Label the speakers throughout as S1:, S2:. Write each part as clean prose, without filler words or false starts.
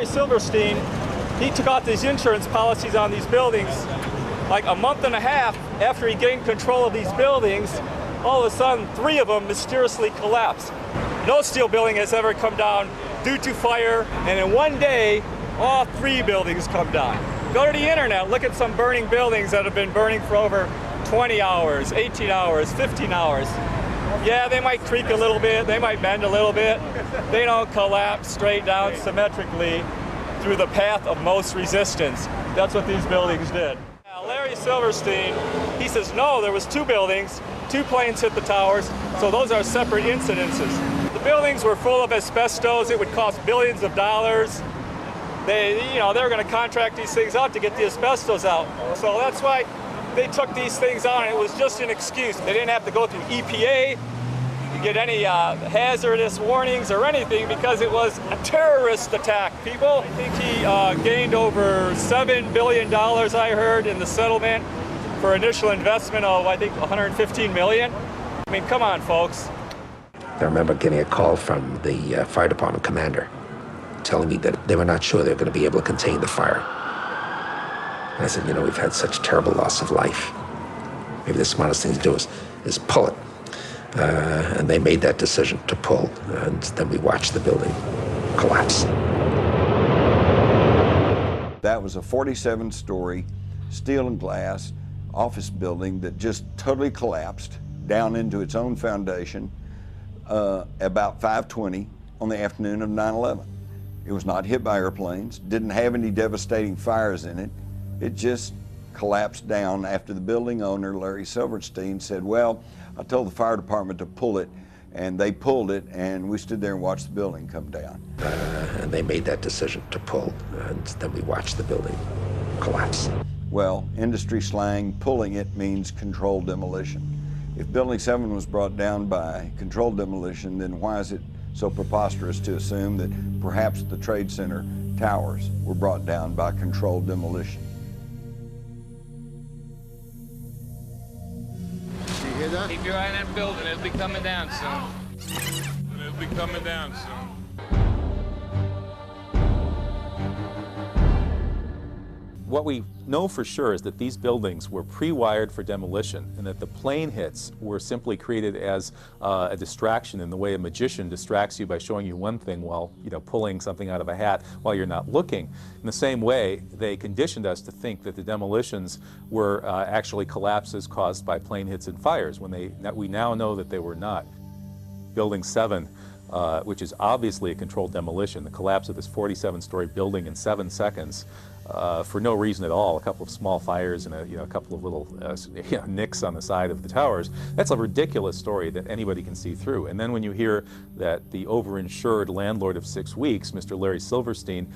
S1: Larry Silverstein, he took out these insurance policies on these buildings like a month and a half after he gained control of these buildings. All of a sudden, 3 of them mysteriously collapsed. No steel building has ever come down due to fire, and in one day, all 3 buildings come down. Go to the internet, look at some burning buildings that have been burning for over 20 hours, 18 hours, 15 hours. Yeah, they might creak a little bit, they might bend a little bit. They don't collapse straight down symmetrically through the path of most resistance. That's what these buildings did. Larry Silverstein, he says, no, there was 2 buildings, 2 planes hit the towers, so those are separate incidences. The buildings were full of asbestos. It would cost billions of dollars. They were going to contract these things out to get the asbestos out. So that's why they took these things out, and it was just an excuse. They didn't have to go through EPA to get any hazardous warnings or anything because it was a terrorist attack, people. I think he gained over $7 billion, I heard, in the settlement for initial investment of, I think, $115 million. I mean, come on, folks.
S2: I remember getting a call from the fire department commander telling me that they were not sure they were going to be able to contain the fire. And I said, you know, we've had such terrible loss of life. Maybe the smartest thing to do is pull it. And they made that decision to pull, and then we watched the building collapse.
S3: That was a 47-story steel and glass office building that just totally collapsed down into its own foundation about 5:20 on the afternoon of 9/11. It was not hit by airplanes, didn't have any devastating fires in it. It just collapsed down after the building owner, Larry Silverstein, said, well, I told the fire department to pull it, and they pulled it, and we stood there and watched the building come down.
S2: And they made that decision to pull, and then we watched the building collapse.
S3: Well, industry slang, pulling it means controlled demolition. If Building 7 was brought down by controlled demolition, then why is it so preposterous to assume that perhaps the Trade Center towers were brought down by controlled demolition?
S4: You hear that?
S5: Keep your eye on that building. It'll be coming down soon.
S6: It'll be coming down soon.
S7: What we know for sure is that these buildings were pre-wired for demolition, and that the plane hits were simply created as a distraction in the way a magician distracts you by showing you one thing while pulling something out of a hat while you're not looking. In the same way, they conditioned us to think that the demolitions were actually collapses caused by plane hits and fires, when we now know that they were not. Building 7, which is obviously a controlled demolition, the collapse of this 47-story building in 7 seconds, for no reason at all, a couple of small fires and a couple of little nicks on the side of the towers. That's a ridiculous story that anybody can see through. And then when you hear that the overinsured landlord of 6 weeks, Mr. Larry Silverstein,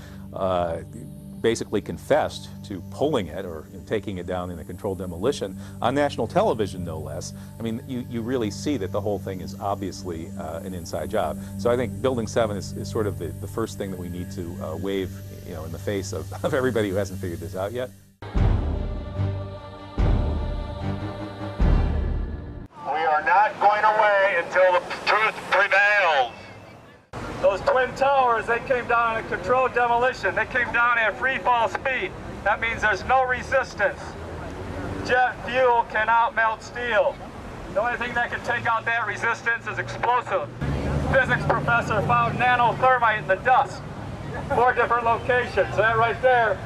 S7: basically confessed to pulling it or taking it down in a controlled demolition on national television, no less. I mean, you really see that the whole thing is obviously an inside job. So I think Building 7 is sort of the first thing that we need to wave in the face of everybody who hasn't figured this out yet.
S8: We are not going away until the truth prevails.
S1: Those twin towers, they came down in a controlled demolition. They came down at free fall speed. That means there's no resistance. Jet fuel cannot melt steel. The only thing that can take out that resistance is explosive. Physics professor found nanothermite in the dust. 4 different locations. That right there,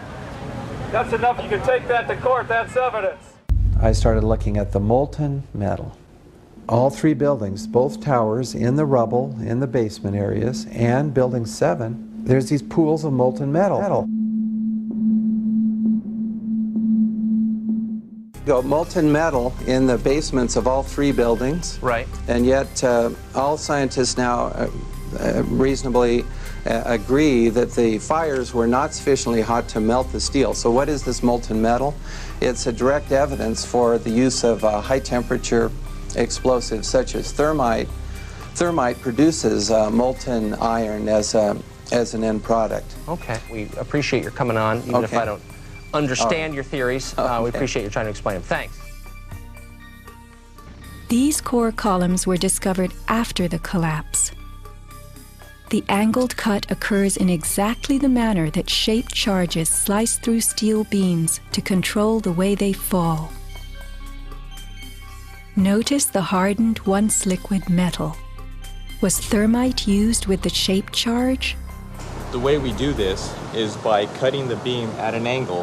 S1: that's enough. You can take that to court. That's evidence.
S9: I started looking at the molten metal. All 3 buildings, both towers, in the rubble, in the basement areas, and Building 7, there's these pools of molten metal. Molten metal in the basements of all 3 buildings.
S5: Right.
S9: And yet all scientists now reasonably agree that the fires were not sufficiently hot to melt the steel. So what is this molten metal? It's a direct evidence for the use of high temperature explosives such as thermite. Thermite produces molten iron as an end product.
S10: Okay. We appreciate your coming on, even if I don't understand your theories. We appreciate you trying to explain them. Thanks.
S11: These core columns were discovered after the collapse.
S4: The angled cut occurs in exactly the manner that shaped charges slice through steel beams to control the way they fall. Notice the hardened, once liquid metal. Was thermite used with the shaped charge?
S11: The way we do this is by cutting the beam at an angle,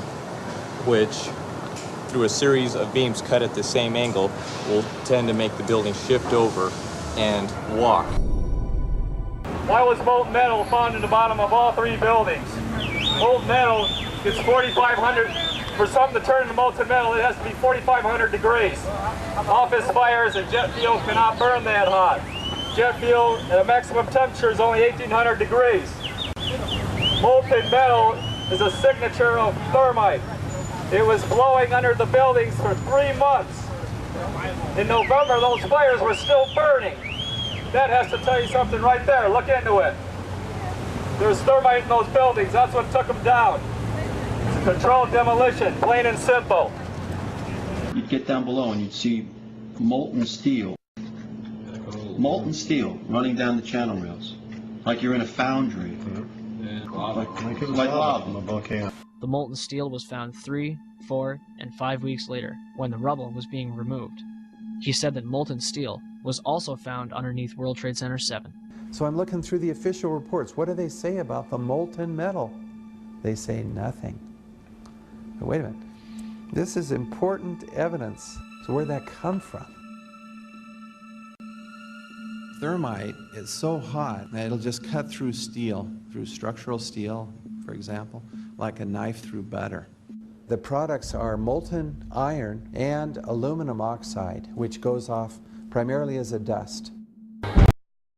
S11: which, through a series of beams cut at the same angle, will tend to make the building shift over and walk.
S1: Why was molten metal found in the bottom of all 3 buildings? Molten metal is 4,500. For something to turn into molten metal, it has to be 4,500 degrees. Office fires and jet fuel cannot burn that hot. Jet fuel at a maximum temperature is only 1,800 degrees. Molten metal is a signature of thermite. It was blowing under the buildings for 3 months. In November, those fires were still burning. That has to tell you something right there. Look into it. There's thermite in those buildings. That's what took them down. It's a controlled demolition, plain and simple.
S12: You'd get down below and you'd see molten steel. Molten steel running down the channel rails. Like you're in a foundry. Like lava.
S13: The molten steel was found 3, 4, and 5 weeks later, when the rubble was being removed. He said that molten steel was also found underneath World Trade Center 7.
S9: So I'm looking through the official reports. What do they say about the molten metal? They say nothing. But wait a minute. This is important evidence. So where'd that come from? Thermite is so hot that it'll just cut through steel, through structural steel, for example, like a knife through butter. The products are molten iron and aluminum oxide, which goes off primarily as a dust.